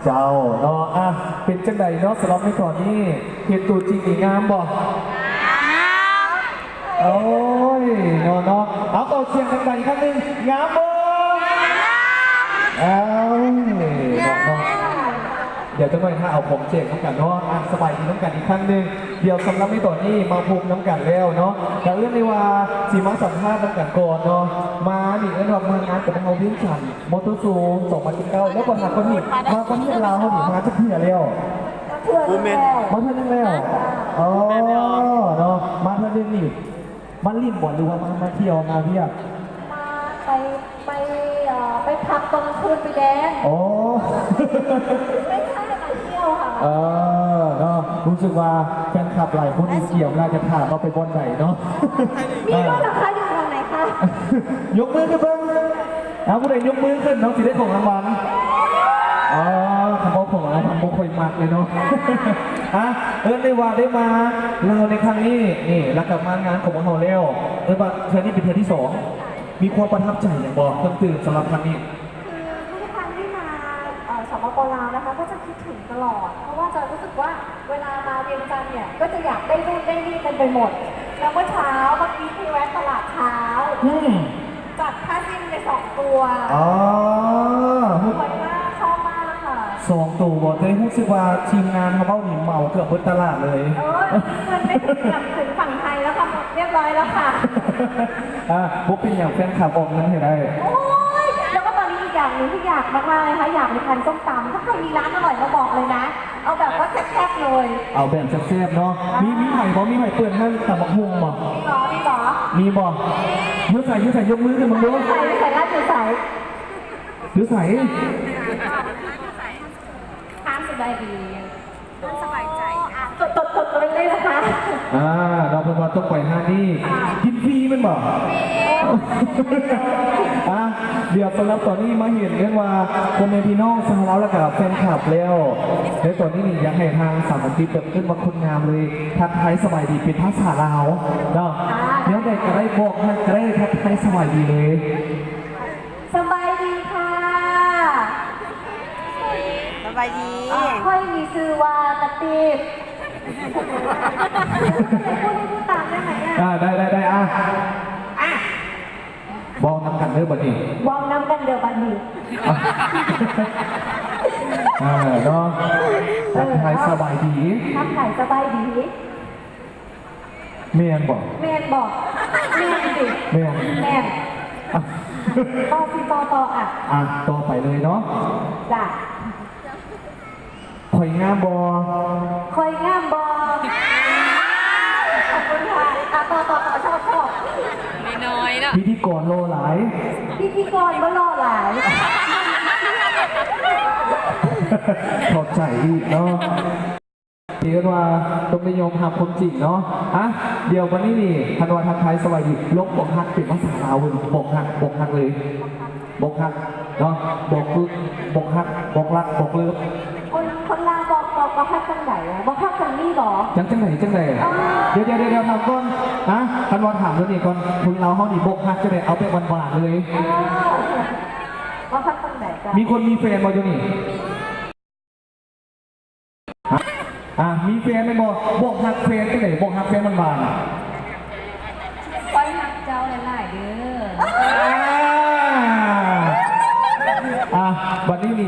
เจ้าเนาะเป็นจังใดเนาะสำหรับในก่อนนี้เห็นตัวจริงงามบ่โอ้ยเนาะเอาต่อเชียงดังๆอีกครั้งหนึ่งงามบ่เอาเนาะเดี๋ยวจะไปถ้าเอาผมเจกน้ำกันเนาะสบายดีน้ำกันอีกครั้งหนึ่งเดี๋ยวสำหรับในตอนนี้มาภูมิน้ำกันแล้วเนาะแต่เรื่องในว่าสีมาสัมภาษณ์น้ำกันก่อนเนาะมาหนีเอ็นว่ามางานกับเขาวิ่งฉันมอเตอร์โชว์2019แล้วก็หาคนนี้มาคนที่เราเขาหนีมาจะเพื่อแล้วมาเพื่อนแล้วอ๋อเนาะมาเพื่อนนี่มาลิ่มบ่หรือว่ามาเที่ยวมาเที่ยวมาไปพักตรงคืนไปแดงโอ้ไม่ใช่มาเที่ยวค่ะเนาะรู้สึกว่าแฟนคลับหลายคนเกี่ยวน่าจะถามเราไปบนไหนเนาะนี่ก็ราคาอยู่ตรงไหนคะยกมือขึ้นบ้างผู้ใดยกมือขึ้นน้องสิได้ของรางวัลคำว่าของรางวัลโมคอยมากเลยเนาะได้ว่าได้มาเราในครั้งนี้นี่รักกับมางานของเราแล้วว่าเธอนี่เป็นเธอที่2มีความประทับใจอย่างบอกเพิ่มเติมสำหรับครั้งนี้คือทุกครั้งที่มาสปป.ลาวนะคะก็จะคิดถึงตลอดเพราะว่าจะรู้สึกว่าเวลามาเวียงจันทร์เนี่ยก็จะอยากได้นู่นได้นี่กันไปหมดแล้วเมื่อเช้าเมื่อกี้ที่แวะตลาดเช้าจัดผ้าสิ้นไป2 ตัวสวยมากชอบมากค่ะ2 ตัวบอกเลยรู้สึกว่าทีมงานเขาเบ้าหนิเหมาเกือบบนตลาดเลยเงินไม่ถึงฝั่งไทยแล้วค่ะเรียบร้อยแล้วค่ะพวกเป็นอย่างแฟนคลับออกเงินให้ได้โอ้ยแล้วก็ตอนนี้อีกอย่างหนึ่งที่อยากมากๆเลยค่ะอยากไปทานส้มตำถ้าใครมีร้านอร่อยมาบอกเลยนะเอาแบบว่าแซ่บๆเลยเอาแบบแซ่บๆเนาะมีไผ่บ่มีไผ่เปิดนั่นแต่บักฮุงบ่มีบ่ยืดใส่ยกมือขึ้นมึงดูใส่ร้านใส่ยืดใส่ทานสบายดีสบายใจตดไปเลยนะคะเราเป็นวันต้องปล่อยห้านี่กินฟรีมันบ่เดี๋ยวสำหรับตอนนี้มาเห็นเรื่องว่าคนในพี่น้องชาวลาวและกับแฟนคลับแล้วในตอนนี้นี่อยากให้ทางสามอันตีเปิดขึ้นมาคุณงามเลยทักทายสบายดีเป็นภาษาลาวเนาะเดี๋ยวได้ก็ได้บอกให้ก็ได้ทักทายสบายดีเลยสบายดีค่ะสบายดีค่อยมีชื่อว่าตะตีบพูดตามได้ไหมได้บอกน้ำกันเด้อบัดนี้บอกน้ำกันเด้อบัดนี้เนาะทักทายสบายดีทักทายสบายดีเมียนบอกเมียนดิเมียนต่อต่อต่อไปเลยเนาะจ้ะข่อยงามบอขอบคุณค่ะต่อชอบน้อยนะพิธีกรโลหลายก็รอหลายขอบใจอีกเนาะที่กันว่าต้องนิยมทำความจริงเนาะเดี๋ยววันนี้นี่ธันวาทักทายสวัสดีลบบอกฮักเป็นภาษาลาวบอกฮักเลยบอกฮักเนาะบอกคือบอกฮักบอกรักบอกเลิฟคนลาวบอกฮักจังไหนบอกฮักจังนี่หรอจังไหนเดี๋ยวทำก่อนธันวาถามตัวนี้ก่อนคุณเราเขานี่บอกฮักจะได้เอาไปหวานๆเลยบอกฮักจังไหนมีคนมีแฟนมาอยู่นี่มีแฟนไหมบอกฮักแฟนจังไหนบอกฮักแฟนมันบานค่อยฮักเจ้าหลายๆเด้อวันนี้นี่